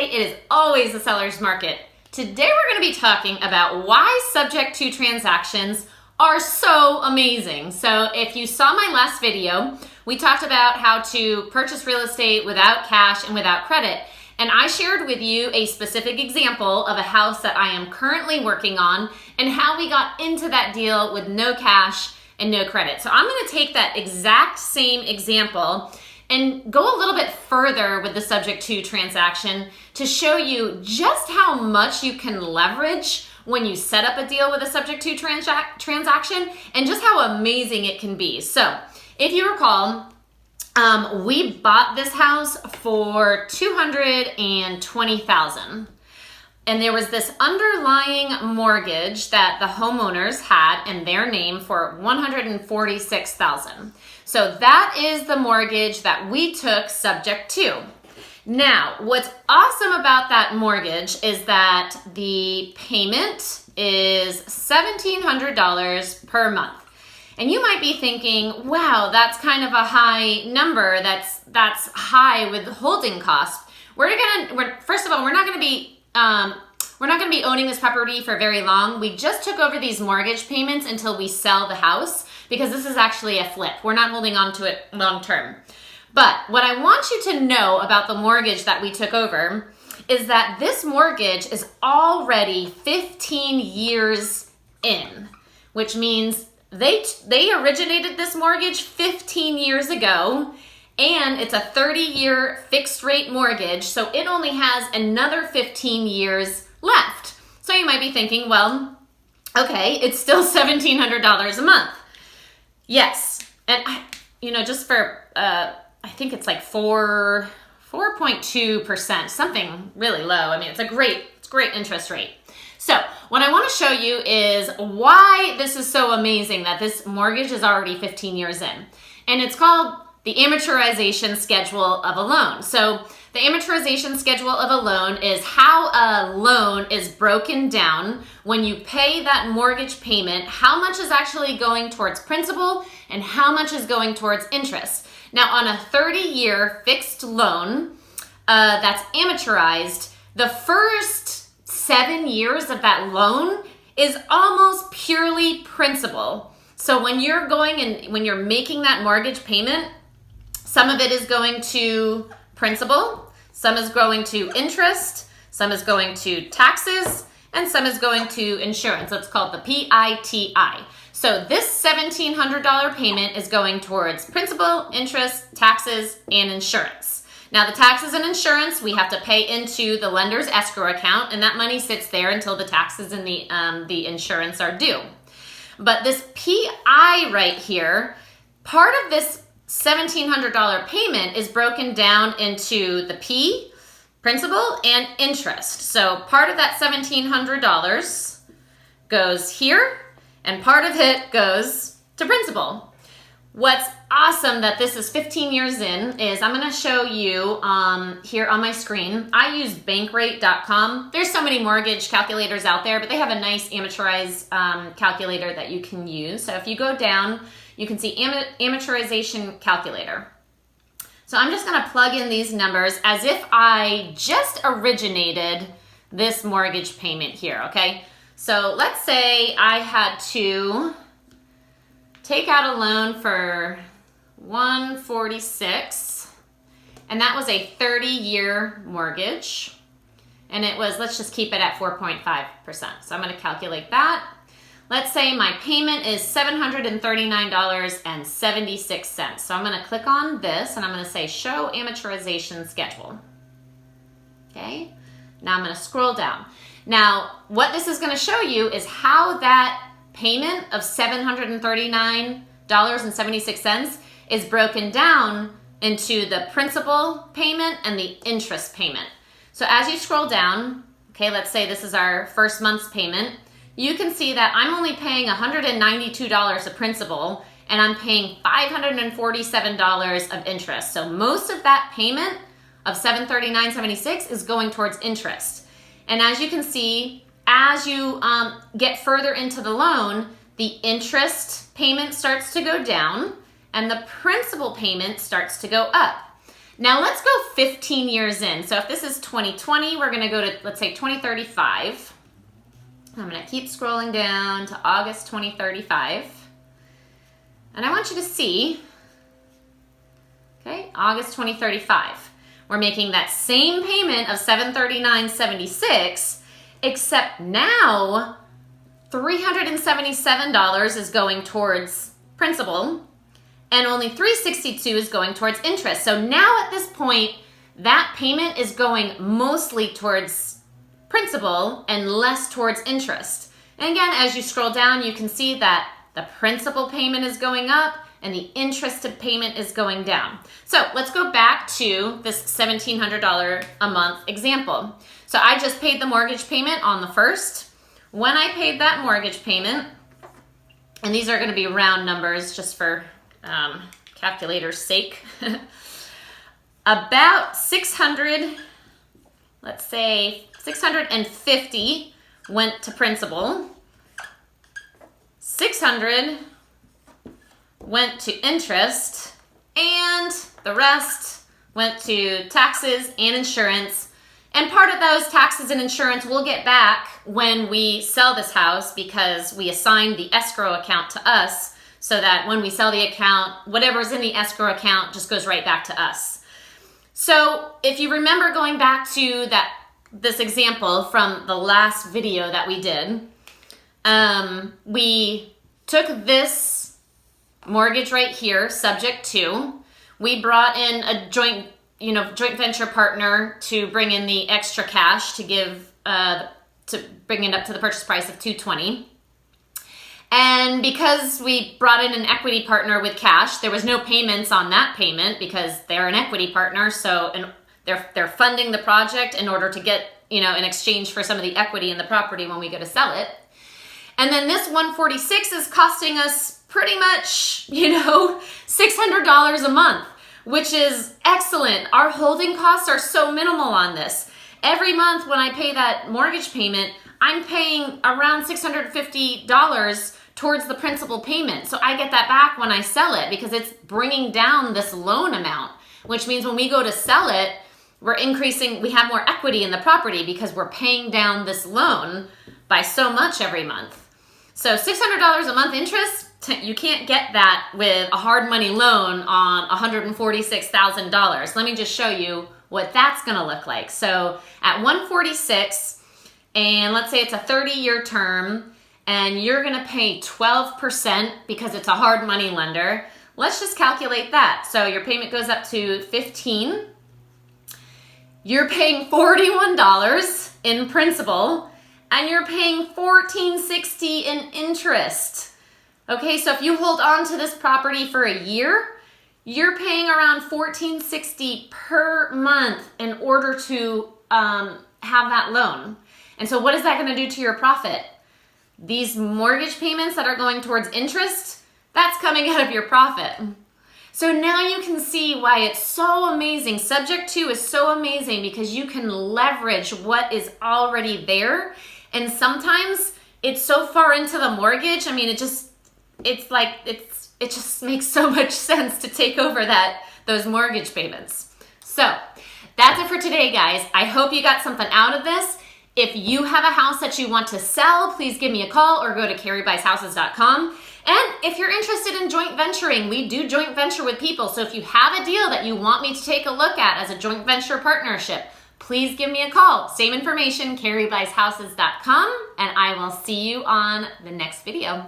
estate, it is always a seller's market. Today we're going to be talking about why subject to transactions are so amazing. So if you saw my last video, we talked about how to purchase real estate without cash and without credit. And I shared with you a specific example of a house that I am currently working on and how we got into that deal with no cash and no credit. So I'm going to take that exact same example and go a little bit further with the subject to transaction to show you just how much you can leverage when you set up a deal with a subject to transaction and just how amazing it can be. So if you recall, we bought this house for $220,000. And there was this underlying mortgage that the homeowners had in their name for $146,000. So that is the mortgage that we took subject to. Now, what's awesome about that mortgage is that the payment is $1,700 per month. And you might be thinking, wow, that's kind of a high number. That's high with holding costs. First of all, we're not going to be owning this property for very long. We just took over these mortgage payments until we sell the house because this is actually a flip. We're not holding on to it long term. But what I want you to know about the mortgage that we took over is that this mortgage is already 15 years in, which means they originated this mortgage 15 years ago, and it's a 30-year fixed rate mortgage, so it only has another 15 years left. So you might be thinking, well, okay, it's still $1,700 a month. Yes, and just for I think it's like 4.2%, something really low. I mean, it's a great interest rate. So what I want to show you is why this is so amazing that this mortgage is already 15 years in. And it's called the amortization schedule of a loan. So the amortization schedule of a loan is how a loan is broken down when you pay that mortgage payment, how much is actually going towards principal and how much is going towards interest. Now on a 30-year fixed loan that's amortized, the first 7 years of that loan is almost purely principal. So when you're making that mortgage payment, some of it is going to principal, some is going to interest, some is going to taxes, and some is going to insurance. It's called the PITI. So this $1,700 payment is going towards principal, interest, taxes, and insurance. Now the taxes and insurance, we have to pay into the lender's escrow account, and that money sits there until the taxes and the insurance are due. But this PI right here, part of this $1,700 payment is broken down into the P, principal, and interest. So part of that $1,700 goes here, and part of it goes to principal. What's awesome that this is 15 years in is I'm going to show you here on my screen. I use bankrate.com. There's so many mortgage calculators out there, but they have a nice amortized calculator that you can use. So if you go down, you can see amortization calculator. So I'm just going to plug in these numbers as if I just originated this mortgage payment here, okay? So let's say I had to take out a loan for $146, and that was a 30-year mortgage, and it was, let's just keep it at 4.5%. So I'm going to calculate that. Let's say my payment is $739.76. So I'm going to click on this, and I'm going to say Show Amortization Schedule. Okay, now I'm going to scroll down. Now, what this is going to show you is how that payment of $739.76 is broken down into the principal payment and the interest payment. So as you scroll down, okay, let's say this is our first month's payment, you can see that I'm only paying $192 of principal and I'm paying $547 of interest. So most of that payment of $739.76 is going towards interest. And as you can see, as you get further into the loan, the interest payment starts to go down and the principal payment starts to go up. Now let's go 15 years in. So if this is 2020, we're gonna go to, let's say 2035. I'm gonna keep scrolling down to August 2035. And I want you to see, okay, August 2035. We're making that same payment of $739.76, except now $377 is going towards principal and only $362 is going towards interest. So now at this point, that payment is going mostly towards principal and less towards interest. And again, as you scroll down, you can see that the principal payment is going up and the interest payment is going down. So let's go back to this $1,700 a month example. So I just paid the mortgage payment on the 1st. When I paid that mortgage payment, and these are going to be round numbers just for calculator's sake, about 600, let's say 650 went to principal, 600 went to interest, and the rest went to taxes and insurance. And part of those taxes and insurance we'll get back when we sell this house because we assigned the escrow account to us so that when we sell the account, whatever's in the escrow account just goes right back to us. So if you remember going back to this example from the last video that we did, we took this mortgage right here, subject to, we brought in a joint venture partner to bring in the extra cash to give, to bring it up to the purchase price of $220. And because we brought in an equity partner with cash, there was no payments on that payment because they're an equity partner. So they're funding the project in order to get, in exchange for some of the equity in the property when we go to sell it. And then this 146 is costing us pretty much, $600 a month, which is excellent. Our holding costs are so minimal on this. Every month when I pay that mortgage payment, I'm paying around $650 towards the principal payment. So I get that back when I sell it because it's bringing down this loan amount, which means when we go to sell it, we have more equity in the property because we're paying down this loan by so much every month. So $600 a month interest, you can't get that with a hard money loan on $146,000. Let me just show you what that's gonna look like. So at 146, and let's say it's a 30-year term, and you're gonna pay 12% because it's a hard money lender. Let's just calculate that. So your payment goes up to $15. You're paying $41 in principal, and you're paying $14.60 in interest. Okay, so if you hold on to this property for a year, you're paying around $14.60 per month in order to have that loan. And so what is that gonna do to your profit? These mortgage payments that are going towards interest, that's coming out of your profit. So now you can see why it's so amazing. Subject to is so amazing because you can leverage what is already there. And sometimes it's so far into the mortgage. I mean, it just makes so much sense to take over those mortgage payments. So that's it for today, guys. I hope you got something out of this. If you have a house that you want to sell, please give me a call or go to carriebuyshouses.com. And if you're interested in joint venturing, we do joint venture with people. So if you have a deal that you want me to take a look at as a joint venture partnership, please give me a call. Same information, carriebuyshouses.com, and I will see you on the next video.